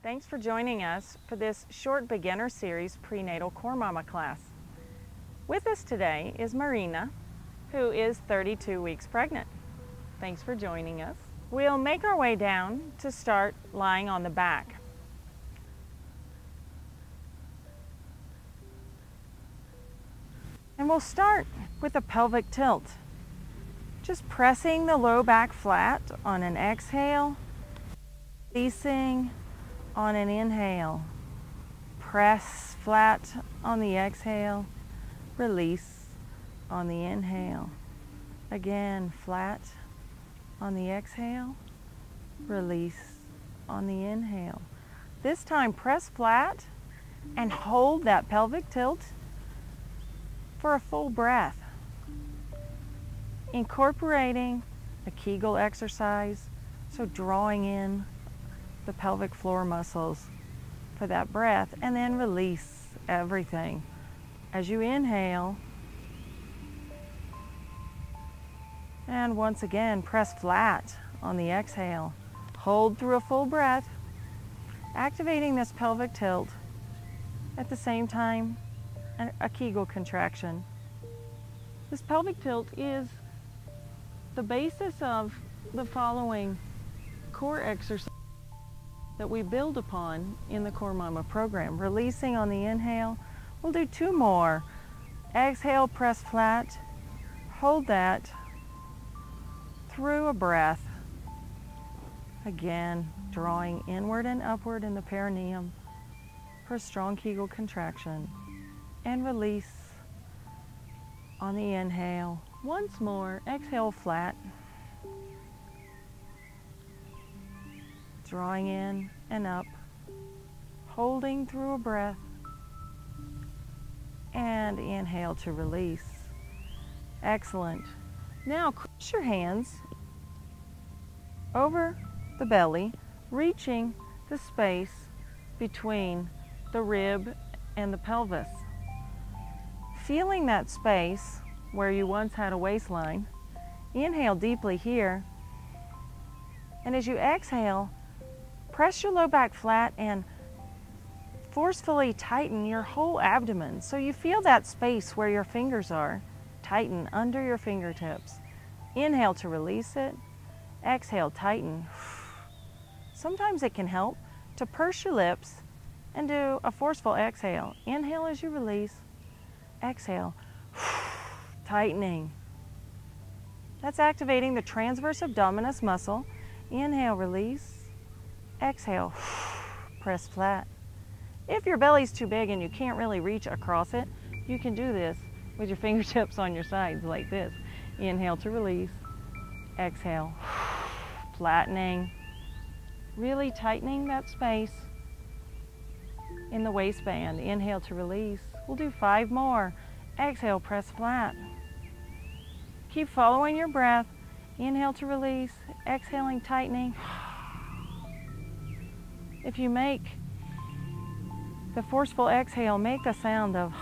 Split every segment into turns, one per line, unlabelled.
Thanks for joining us for this short beginner series prenatal CoreMama class. With us today is Marina, who is 32 weeks pregnant. Thanks for joining us. We'll make our way down to start lying on the back. And we'll start with a pelvic tilt. Just pressing the low back flat on an exhale, releasing on an inhale. Press flat on the exhale, release on the inhale. Again, flat on the exhale, release on the inhale. This time press flat and hold that pelvic tilt for a full breath. Incorporating a Kegel exercise, so drawing in the pelvic floor muscles for that breath, and then release everything. As you inhale, and once again, press flat on the exhale. Hold through a full breath, activating this pelvic tilt at the same time, a Kegel contraction. This pelvic tilt is the basis of the following core exercise that we build upon in the CoreMama program. Releasing on the inhale. We'll do 2 more. Exhale, press flat. Hold that through a breath. Again, drawing inward and upward in the perineum for a strong Kegel contraction. And release on the inhale. Once more, exhale flat. Drawing in and up, holding through a breath, and inhale to release. Excellent. Now cross your hands over the belly, reaching the space between the rib and the pelvis. Feeling that space where you once had a waistline, inhale deeply here, and as you exhale, press your low back flat and forcefully tighten your whole abdomen so you feel that space where your fingers are tighten under your fingertips. Inhale to release it, exhale, tighten. Sometimes it can help to purse your lips and do a forceful exhale. Inhale as you release, exhale, tightening. That's activating the transverse abdominis muscle. Inhale, release, exhale, press flat. If your belly's too big and you can't really reach across it, you can do this with your fingertips on your sides like this. Inhale to release, exhale, flattening, really tightening that space in the waistband. Inhale to release. We'll do 5 more. Exhale, press flat. Keep following your breath. Inhale to release, exhaling, tightening. If you make the forceful exhale, make the sound of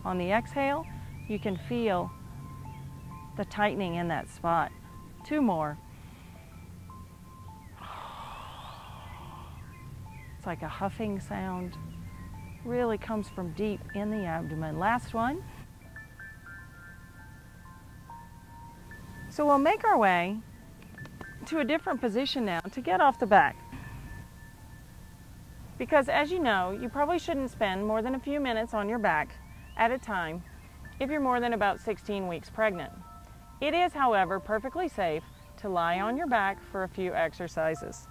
on the exhale, you can feel the tightening in that spot. 2 more. It's like a huffing sound. Really comes from deep in the abdomen. Last one. So we'll make our way to a different position now to get off the back. Because as you know, you probably shouldn't spend more than a few minutes on your back at a time if you're more than about 16 weeks pregnant. It is, however, perfectly safe to lie on your back for a few exercises.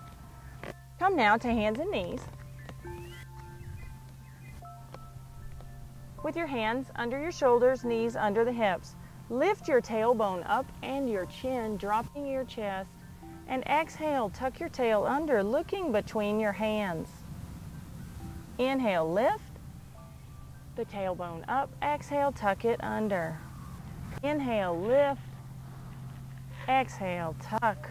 Come now to hands and knees. With your hands under your shoulders, knees under the hips. Lift your tailbone up and your chin, dropping your chest. And exhale, tuck your tail under, looking between your hands. Inhale, lift the tailbone up. Exhale, tuck it under. Inhale, lift. Exhale, tuck.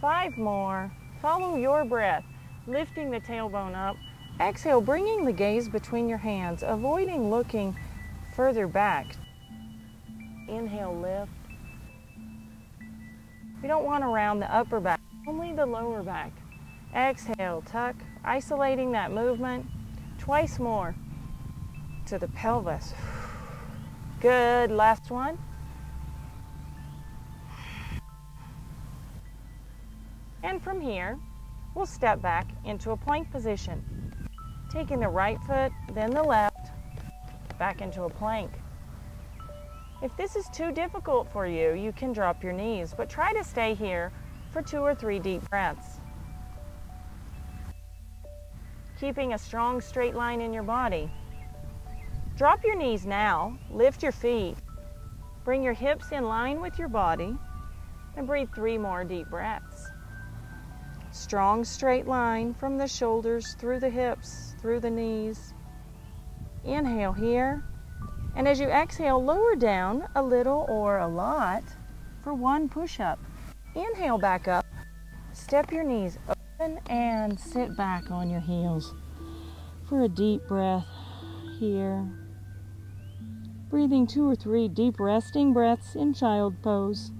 5 more. Follow your breath, lifting the tailbone up. Exhale, bringing the gaze between your hands, avoiding looking further back. Inhale, lift. We don't want to round the upper back, only the lower back. Exhale, tuck, isolating that movement. Twice more to the pelvis. Good, last one. And from here, we'll step back into a plank position. Taking the right foot, then the left, back into a plank. If this is too difficult for you, you can drop your knees, but try to stay here for 2 or 3 deep breaths. Keeping a strong straight line in your body. Drop your knees now, lift your feet, bring your hips in line with your body, and breathe 3 more deep breaths. Strong straight line from the shoulders through the hips, through the knees. Inhale here, and as you exhale, lower down a little or a lot for 1 push-up. Inhale back up, step your knees open and sit back on your heels for a deep breath here. Breathing 2 or 3 deep resting breaths in child pose.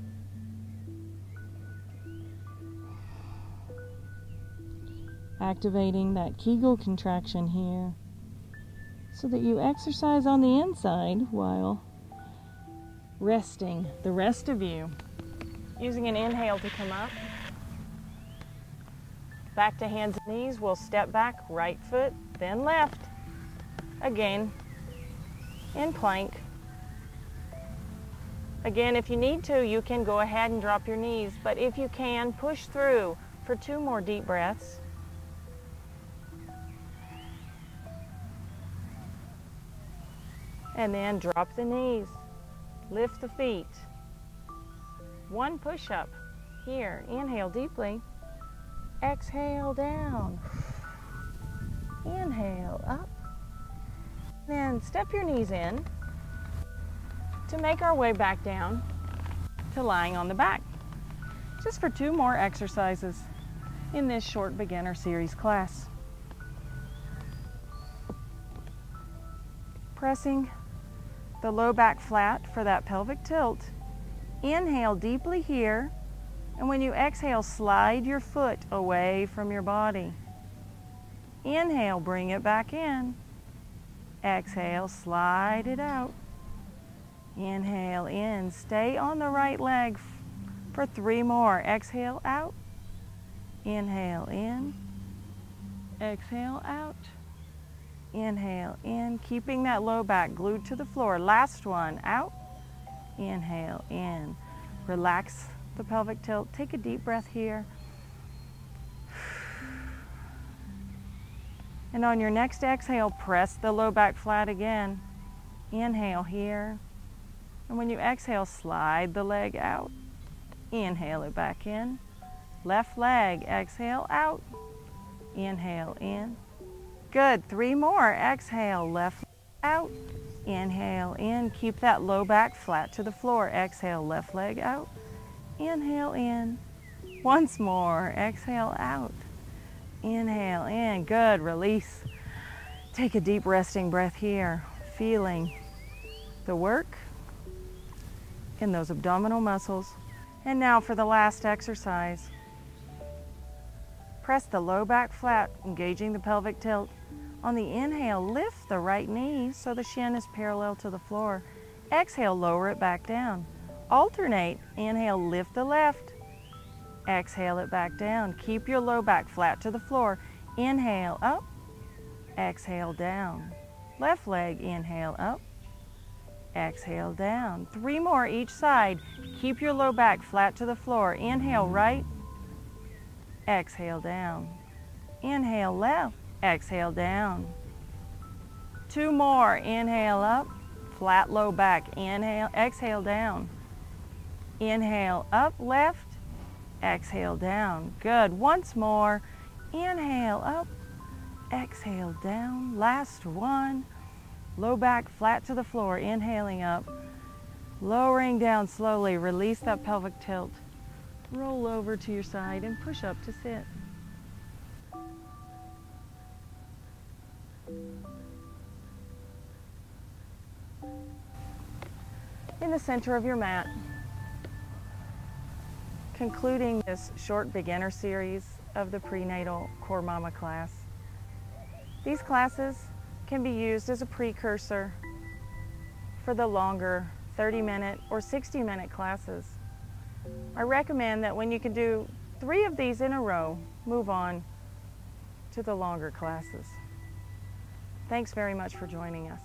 Activating that Kegel contraction here so that you exercise on the inside while resting the rest of you. Using an inhale to come up. Back to hands and knees. We'll step back, right foot, then left. Again, in plank. Again, if you need to, you can go ahead and drop your knees, but if you can, push through for 2 more deep breaths. And then drop the knees, lift the feet. 1 push-up here. Inhale deeply, exhale down, inhale up. Then step your knees in to make our way back down to lying on the back. Just for 2 more exercises in this short beginner series class. Pressing the low back flat for that pelvic tilt. Inhale deeply here, and when you exhale, slide your foot away from your body. Inhale, bring it back in. Exhale, slide it out. Inhale in, stay on the right leg for 3 more. Exhale out, inhale in, exhale out, inhale in, keeping that low back glued to the floor. Last one, out, inhale in. Relax the pelvic tilt, take a deep breath here. And on your next exhale, press the low back flat again. Inhale here. And when you exhale, slide the leg out. Inhale it back in. Left leg, exhale out. Inhale in. Good, 3 more. Exhale, left leg out. Inhale in. Keep that low back flat to the floor. Exhale, left leg out. Inhale in. Once more. Exhale out. Inhale in. Good. Release. Take a deep resting breath here. Feeling the work in those abdominal muscles. And now for the last exercise. Press the low back flat, engaging the pelvic tilt. On the inhale, lift the right knee so the shin is parallel to the floor. Exhale, lower it back down. Alternate. Inhale, lift the left. Exhale it back down. Keep your low back flat to the floor. Inhale up. Exhale down. Left leg, inhale up. Exhale down. 3 more each side. Keep your low back flat to the floor. Inhale right. Exhale down. Inhale left. Exhale down. 2 more. Inhale up. Flat low back. Inhale. Exhale down. Inhale up left. Exhale down. Good. Once more. Inhale up. Exhale down. Last one. Low back flat to the floor. Inhaling up. Lowering down slowly. Release that pelvic tilt. Roll over to your side and push up to sit. In the center of your mat, concluding this short beginner series of the Prenatal CoreMama class. These classes can be used as a precursor for the longer 30-minute or 60-minute classes. I recommend that when you can do 3 of these in a row, move on to the longer classes. Thanks very much for joining us.